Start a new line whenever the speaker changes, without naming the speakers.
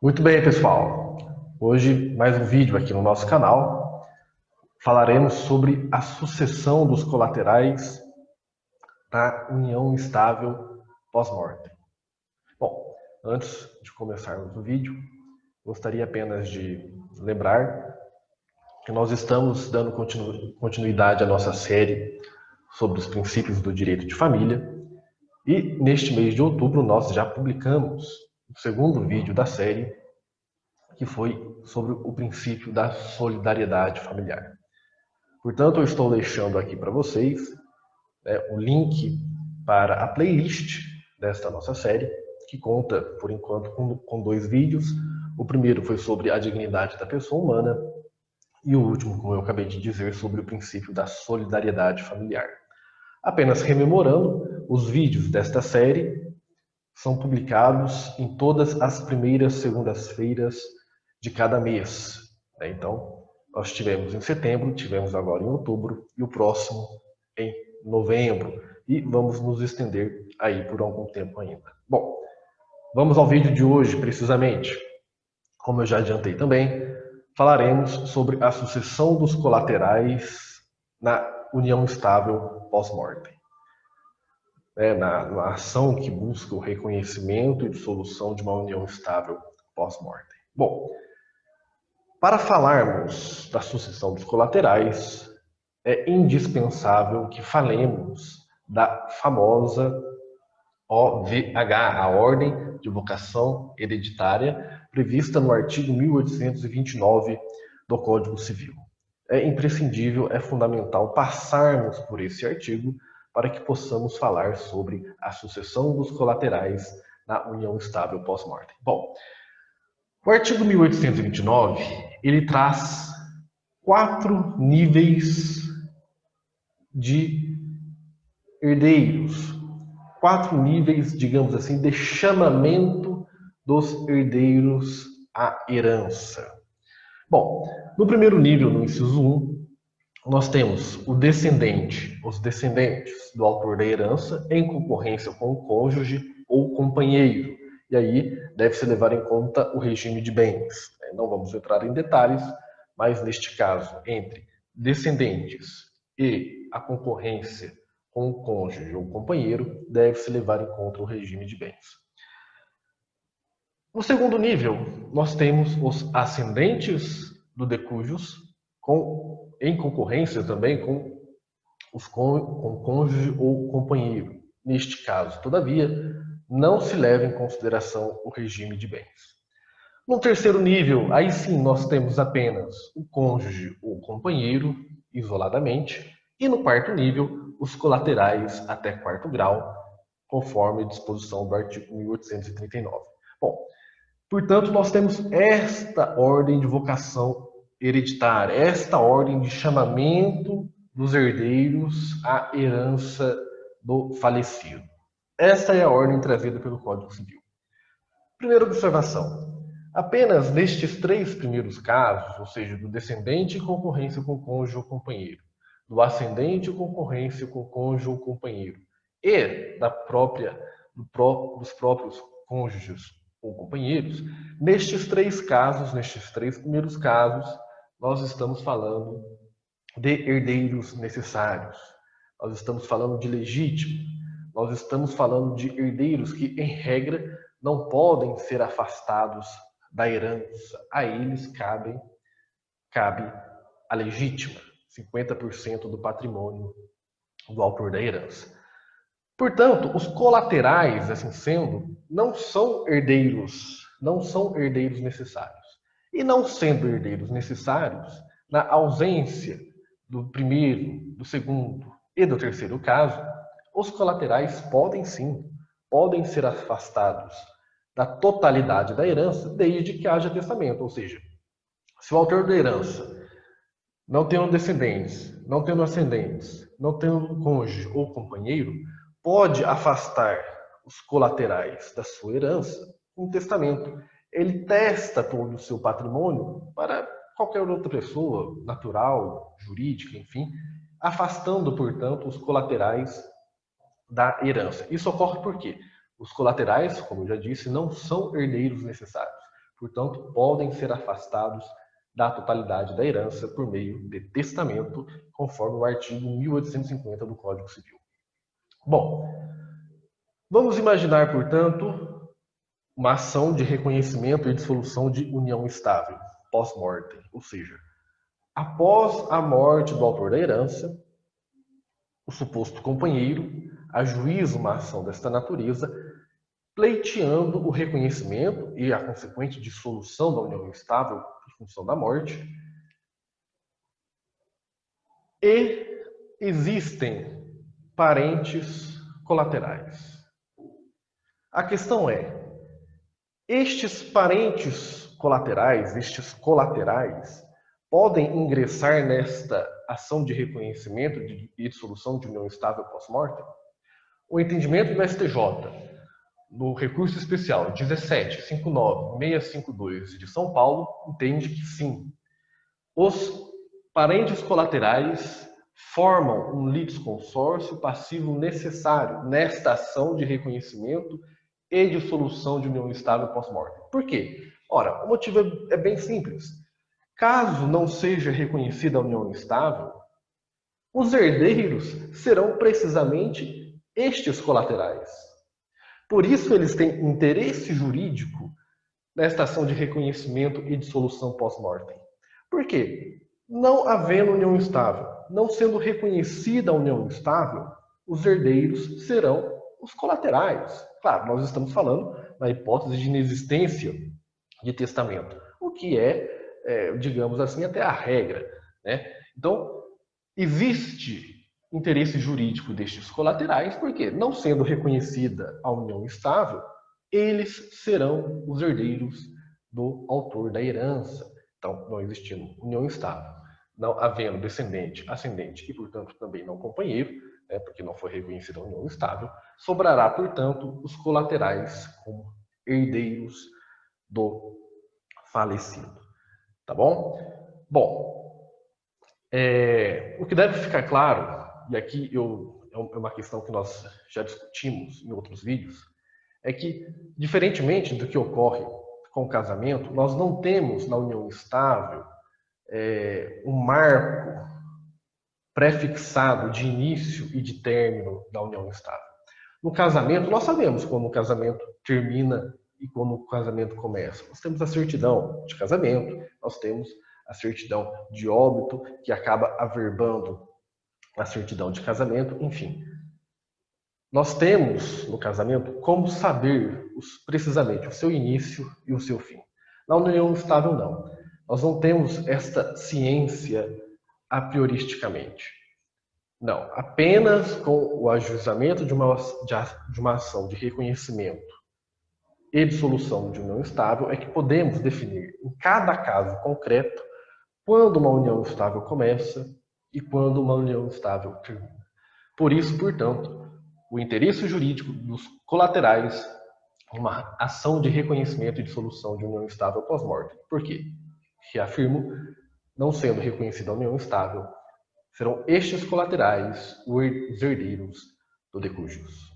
Muito bem, pessoal. Hoje, mais um vídeo aqui no nosso canal. Falaremos sobre a sucessão dos colaterais da união estável pós-mortem. Bom, antes de começarmos o vídeo, gostaria apenas de lembrar que nós estamos dando continuidade à nossa série sobre os princípios do direito de família e neste mês de outubro nós já publicamos o segundo vídeo da série, que foi sobre o princípio da solidariedade familiar. Portanto, eu estou deixando aqui para vocês o link para a playlist desta nossa série, que conta, por enquanto, com dois vídeos. O primeiro foi sobre a dignidade da pessoa humana e o último, como eu acabei de dizer, sobre o princípio da solidariedade familiar. Apenas rememorando, os vídeos desta série são publicados em todas as primeiras segundas-feiras de cada mês. Então, nós tivemos em setembro, tivemos agora em outubro e o próximo em novembro. E vamos nos estender aí por algum tempo ainda. Bom, vamos ao vídeo de hoje, precisamente. Como eu já adiantei também, falaremos sobre a sucessão dos colaterais na união estável pós-mortem. Na ação que busca o reconhecimento e dissolução de uma união estável pós-mortem. Bom, para falarmos da sucessão dos colaterais, é indispensável que falemos da famosa OVH, a Ordem de Vocação Hereditária, prevista no artigo 1829 do Código Civil. É imprescindível, é fundamental passarmos por esse artigo para que possamos falar sobre a sucessão dos colaterais na união estável pós-mortem. Bom, o artigo 1829, ele traz 4 níveis de herdeiros, 4 níveis, digamos assim, de chamamento dos herdeiros à herança. Bom, no primeiro nível, no inciso 1, nós temos o descendente, os descendentes do autor da herança em concorrência com o cônjuge ou companheiro. E aí deve-se levar em conta o regime de bens. Não vamos entrar em detalhes, mas neste caso, entre descendentes e a concorrência com o cônjuge ou companheiro, deve-se levar em conta o regime de bens. No segundo nível, nós temos os ascendentes do decujus, em concorrência também com o cônjuge ou companheiro. Neste caso, todavia, não se leva em consideração o regime de bens. No terceiro nível, aí sim nós temos apenas o cônjuge ou companheiro, isoladamente, e no quarto nível, os colaterais até quarto grau, conforme a disposição do artigo 1839. Bom, portanto, nós temos esta ordem de vocação hereditária, esta ordem de chamamento dos herdeiros à herança do falecido. Esta é a ordem trazida pelo Código Civil. Primeira observação. Apenas nestes 3 primeiros casos, ou seja, do descendente em concorrência com o cônjuge ou companheiro, do ascendente em concorrência com o cônjuge ou companheiro, e dos próprios cônjuges ou companheiros, nestes 3 casos, nestes 3 primeiros casos, nós estamos falando de herdeiros necessários. Nós estamos falando de legítimo. Nós estamos falando de herdeiros que, em regra, não podem ser afastados da herança. A eles cabe a legítima, 50% do patrimônio do autor da herança. Portanto, os colaterais, assim sendo, não são herdeiros necessários. E não sendo herdeiros necessários, na ausência do primeiro, do segundo e do terceiro caso, os colaterais podem ser afastados da totalidade da herança desde que haja testamento. Ou seja, se o autor da herança não tendo descendentes, não tendo ascendentes, não tendo cônjuge ou companheiro, pode afastar os colaterais da sua herança com testamento. Ele testa todo o seu patrimônio para qualquer outra pessoa, natural, jurídica, enfim, afastando, portanto, os colaterais da herança. Isso ocorre por quê? Os colaterais, como eu já disse, não são herdeiros necessários. portanto, podem ser afastados da totalidade da herança por meio de testamento, conforme o artigo 1850 do Código Civil. Bom, vamos imaginar, portanto, uma ação de reconhecimento e dissolução de união estável, pós-mortem, ou seja, após a morte do autor da herança, o suposto companheiro ajuiza uma ação desta natureza, pleiteando o reconhecimento e a consequente dissolução da união estável em função da morte. E existem parentes colaterais. A questão é, estes parentes colaterais, estes colaterais, podem ingressar nesta ação de reconhecimento e dissolução de união estável pós-mortem? O entendimento do STJ, no recurso especial 17.59.652 de São Paulo, entende que sim. Os parentes colaterais formam um litisconsórcio passivo necessário nesta ação de reconhecimento e dissolução de união estável pós-mortem. Por quê? Ora, o motivo é bem simples. Caso não seja reconhecida a união estável, os herdeiros serão precisamente estes colaterais. Por isso eles têm interesse jurídico nesta ação de reconhecimento e dissolução pós-mortem. Por quê? Não havendo união estável, não sendo reconhecida a união estável, os herdeiros serão os colaterais. Claro, nós estamos falando na hipótese de inexistência de testamento, o que digamos assim, até a regra, né? Então, existe interesse jurídico destes colaterais, porque, não sendo reconhecida a união estável, eles serão os herdeiros do autor da herança. Então, não existindo união estável, não havendo descendente, ascendente e, portanto, também não companheiro, né, porque não foi reconhecida a união estável, sobrará, portanto, os colaterais como herdeiros do falecido. Tá bom? Bom, o que deve ficar claro, e aqui é uma questão que nós já discutimos em outros vídeos, é que, diferentemente do que ocorre com o casamento, nós não temos na união estável um marco pré-fixado de início e de término da união estável. No casamento, nós sabemos quando o casamento termina e quando o casamento começa. Nós temos a certidão de casamento, nós temos a certidão de óbito, que acaba averbando a certidão de casamento, enfim. Nós temos, no casamento, como saber precisamente o seu início e o seu fim. Na união estável, não. Nós não temos esta ciência a prioristicamente. Não, apenas com o ajuizamento de uma ação de reconhecimento e dissolução de união estável é que podemos definir, em cada caso concreto, quando uma união estável começa e quando uma união estável termina. Por isso, portanto, o interesse jurídico dos colaterais em uma ação de reconhecimento e dissolução de união estável pós-morte. Por quê? Reafirmo, não sendo reconhecida a união estável, serão estes colaterais os herdeiros do decujus.